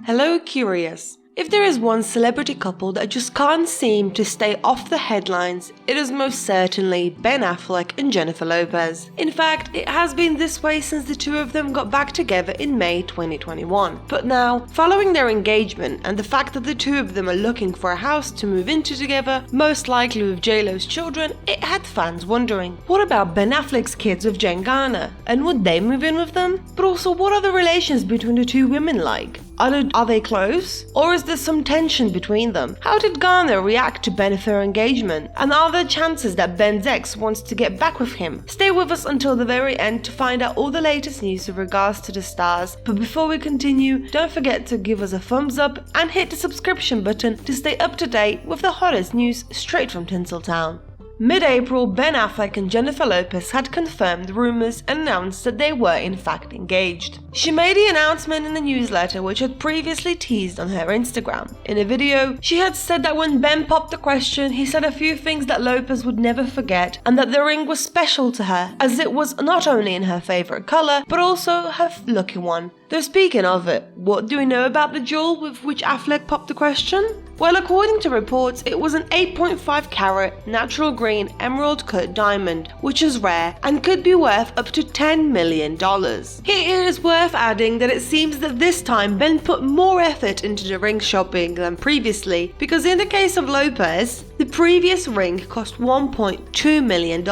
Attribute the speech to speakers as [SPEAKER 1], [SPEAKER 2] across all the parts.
[SPEAKER 1] Hello, Curious. If there is one celebrity couple that just can't seem to stay off the headlines, it is most certainly Ben Affleck and Jennifer Lopez. In fact, it has been this way since the two of them got back together in May 2021. But now, following their engagement and the fact that the two of them are looking for a house to move into together, most likely with J-Lo's children, it had fans wondering, what about Ben Affleck's kids with Jen Garner? And would they move in with them? But also, what are the relations between the two women like? Are they close? Or is there some tension between them? How did Garner react to Ben with her engagement? And are there chances that Ben's ex wants to get back with him? Stay with us until the very end to find out all the latest news in regards to the stars. But before we continue, don't forget to give us a thumbs up and hit the subscription button to stay up to date with the hottest news straight from Tinseltown. Mid-April, Ben Affleck and Jennifer Lopez had confirmed rumors and announced that they were in fact engaged. She made the announcement in a newsletter which had previously teased on her Instagram. In a video, she had said that when Ben popped the question, he said a few things that Lopez would never forget and that the ring was special to her as it was not only in her favorite color but also her lucky one. Though speaking of it, what do we know about the jewel with which Affleck popped the question? Well, according to reports, it was an 8.5 carat natural green emerald cut diamond, which is rare and could be worth up to $10 million. It is worth adding that it seems that this time Ben put more effort into the ring shopping than previously, because in the case of Lopez, the previous ring cost $1.2 million.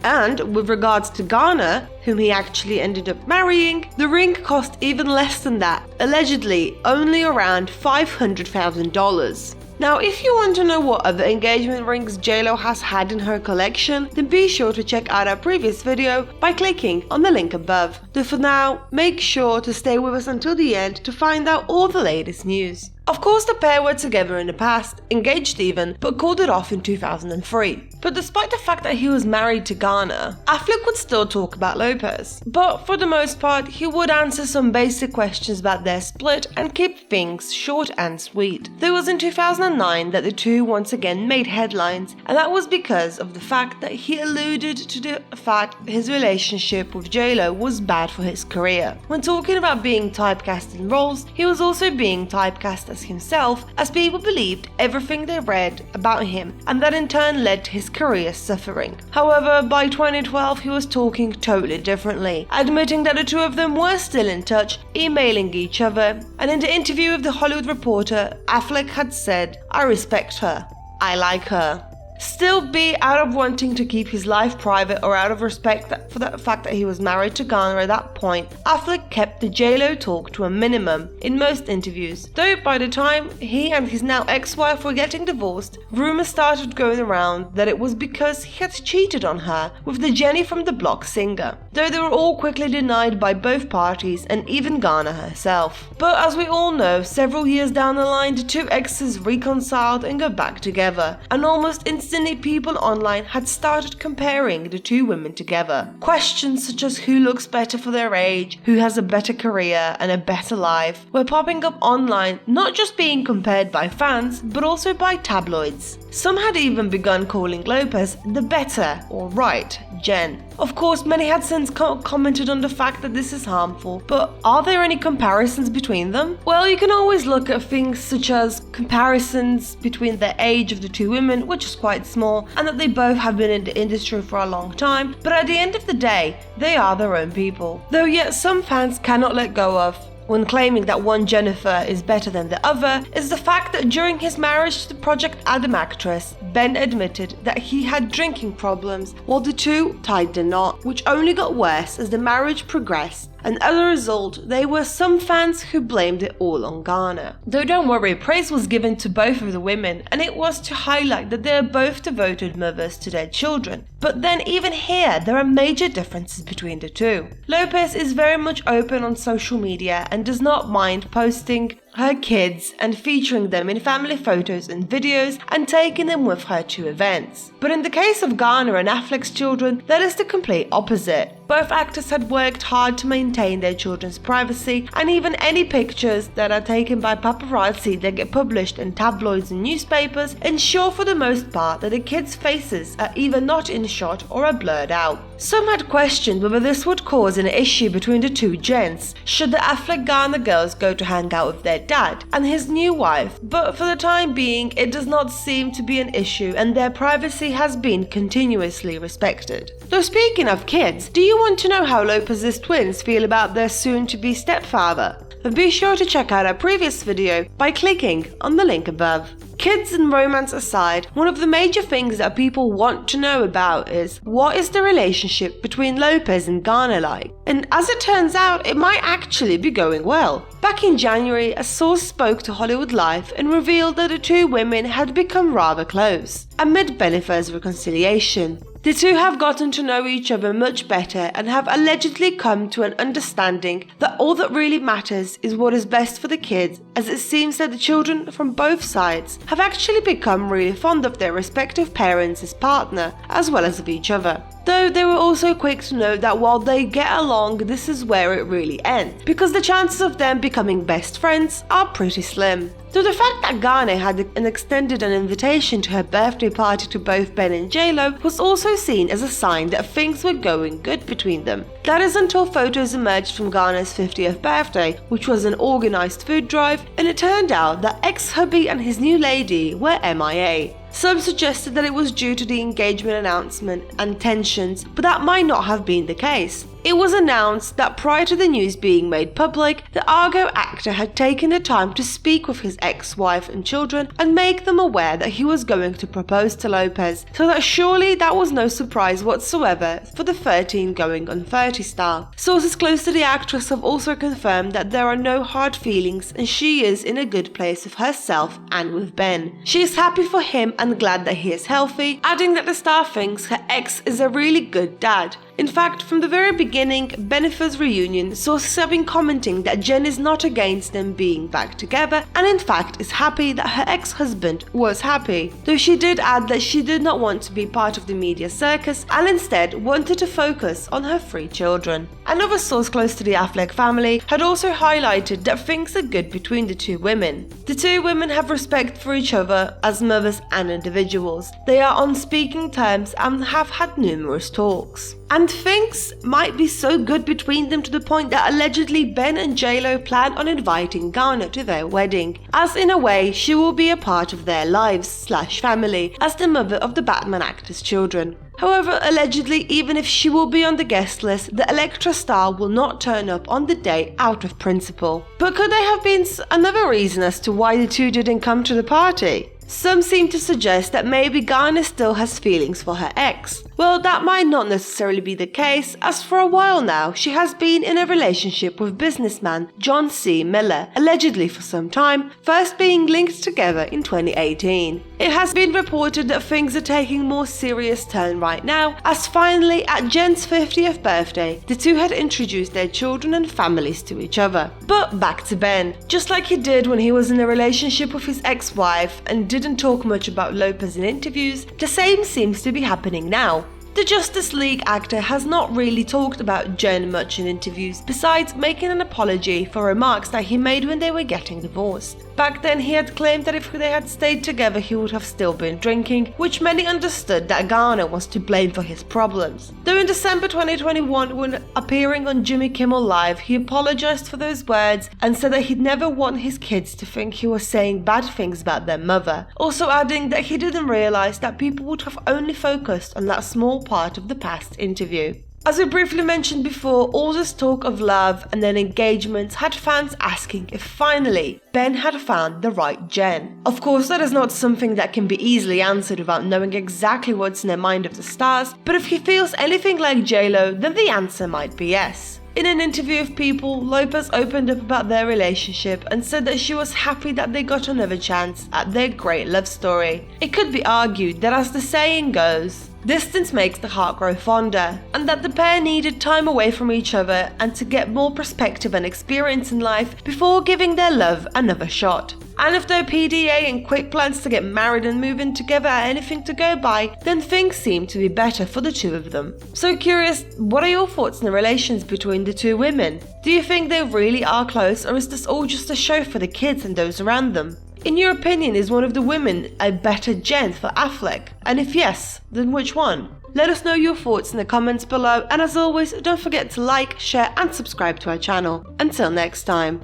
[SPEAKER 1] And with regards to Garner, whom he actually ended up marrying, the ring cost even less than that, allegedly only around $500,000. Now, if you want to know what other engagement rings J-Lo has had in her collection, then be sure to check out our previous video by clicking on the link above. Though for now, make sure to stay with us until the end to find out all the latest news. Of course, the pair were together in the past, engaged even, but called it off in 2003. But despite the fact that he was married to Garner, Affleck would still talk about Lopez. But for the most part, he would answer some basic questions about their split and keep things short and sweet. Though it was in 2009 that the two once again made headlines, and that was because of the fact that he alluded to the fact his relationship with J-Lo was bad for his career. When talking about being typecast in roles, he was also being typecast as himself, as people believed everything they read about him, and that in turn led to his career suffering. However, by 2012 he was talking totally differently, admitting that the two of them were still in touch, emailing each other, and in the interview with The Hollywood Reporter, Affleck had said, "I respect her. I like her." Still, be out of wanting to keep his life private or out of respect for the fact that he was married to Garner at that point, Affleck kept the J-Lo talk to a minimum in most interviews. Though by the time he and his now ex-wife were getting divorced, rumors started going around that it was because he had cheated on her with the Jenny from the Block singer. Though they were all quickly denied by both parties and even Garner herself. But as we all know, several years down the line, the two exes reconciled and got back together, and almost instantly people online had started comparing the two women together. Questions such as who looks better for their age, who has a better career and a better life, were popping up online, not just being compared by fans, but also by tabloids. Some had even begun calling Lopez the better or right Jen. Of course, many had since commented on the fact that this is harmful, but are there any comparisons between them? Well, you can always look at things such as comparisons between the age of the two women, which is quite small, and that they both have been in the industry for a long time, but at the end of the day, they are their own people. Though yet some fans cannot let go of, when claiming that one Jennifer is better than the other, is the fact that during his marriage to the Project Adam actress, Ben admitted that he had drinking problems while the two tied the knot, which only got worse as the marriage progressed. And as a result, there were some fans who blamed it all on Garner. Though don't worry, praise was given to both of the women, and it was to highlight that they are both devoted mothers to their children. But then even here, there are major differences between the two. Lopez is very much open on social media and does not mind posting her kids and featuring them in family photos and videos and taking them with her to events. But in the case of Garner and Affleck's children, that is the complete opposite. Both actors had worked hard to maintain their children's privacy, and even any pictures that are taken by paparazzi that get published in tabloids and newspapers ensure for the most part that the kids' faces are either not in shot or are blurred out. Some had questioned whether this would cause an issue between the two gents should the Affleck-Garner girls go to hang out with their dad and his new wife, but for the time being it does not seem to be an issue and their privacy has been continuously respected. Though speaking of kids, do you want to know how Lopez's twins feel about their soon-to-be stepfather? Then be sure to check out our previous video by clicking on the link above. Kids and romance aside, one of the major things that people want to know about is what is the relationship between Lopez and Garner like? And as it turns out, it might actually be going well. Back in January, a source spoke to Hollywood Life and revealed that the two women had become rather close amid Bennifer's reconciliation. The two have gotten to know each other much better and have allegedly come to an understanding that all that really matters is what is best for the kids, as it seems that the children from both sides have actually become really fond of their respective parents' partner as well as of each other. Though they were also quick to note that while they get along, this is where it really ends, because the chances of them becoming best friends are pretty slim. Though the fact that Garner had extended an invitation to her birthday party to both Ben and J-Lo was also seen as a sign that things were going good between them. That is until photos emerged from Garner's 50th birthday, which was an organised food drive, and it turned out that ex-hubby and his new lady were MIA. Some suggested that it was due to the engagement announcement and tensions, but that might not have been the case. It was announced that prior to the news being made public, the Argo actor had taken the time to speak with his ex-wife and children and make them aware that he was going to propose to Lopez, so that surely that was no surprise whatsoever for the 13 going on 30 star. Sources close to the actress have also confirmed that there are no hard feelings and she is in a good place with herself and with Ben. She is happy for him and glad that he is healthy, adding that the star thinks her ex is a really good dad. In fact, from the very beginning, Bennifer's reunion, sources have been commenting that Jen is not against them being back together and in fact is happy that her ex-husband was happy, though she did add that she did not want to be part of the media circus and instead wanted to focus on her 3 children. Another source close to the Affleck family had also highlighted that things are good between the two women. The two women have respect for each other as mothers and individuals. They are on speaking terms and have had numerous talks. And things might be so good between them to the point that allegedly Ben and J-Lo plan on inviting Garner to their wedding, as in a way she will be a part of their lives/family as the mother of the Batman actor's children. However, allegedly, even if she will be on the guest list, the Elektra star will not turn up on the day out of principle. But could there have been another reason as to why the two didn't come to the party? Some seem to suggest that maybe Garner still has feelings for her ex. Well, that might not necessarily be the case, as for a while now she has been in a relationship with businessman John C. Miller, allegedly for some time, first being linked together in 2018. It has been reported that things are taking a more serious turn right now, as finally at Jen's 50th birthday, the two had introduced their children and families to each other. But back to Ben. Just like he did when he was in a relationship with his ex-wife and didn't talk much about Lopez in interviews, the same seems to be happening now. The Justice League actor has not really talked about Jen much in interviews, besides making an apology for remarks that he made when they were getting divorced. Back then he had claimed that if they had stayed together he would have still been drinking, which many understood that Garner was to blame for his problems. Though in December 2021, when appearing on Jimmy Kimmel Live, he apologized for those words and said that he'd never want his kids to think he was saying bad things about their mother, also adding that he didn't realize that people would have only focused on that small part of the past interview. As we briefly mentioned before, all this talk of love and then engagements had fans asking if finally Ben had found the right Jen. Of course, that is not something that can be easily answered without knowing exactly what's in the mind of the stars, but if he feels anything like J-Lo, then the answer might be yes. In an interview with People, Lopez opened up about their relationship and said that she was happy that they got another chance at their great love story. It could be argued that, as the saying goes, distance makes the heart grow fonder, and that the pair needed time away from each other and to get more perspective and experience in life before giving their love another shot. And if their PDA and quick plans to get married and move in together are anything to go by, then things seem to be better for the two of them. So curious, what are your thoughts on the relations between the two women? Do you think they really are close, or is this all just a show for the kids and those around them? In your opinion, is one of the women a better Jen for Affleck? And if yes, then which one? Let us know your thoughts in the comments below, and as always, don't forget to like, share and subscribe to our channel. Until next time.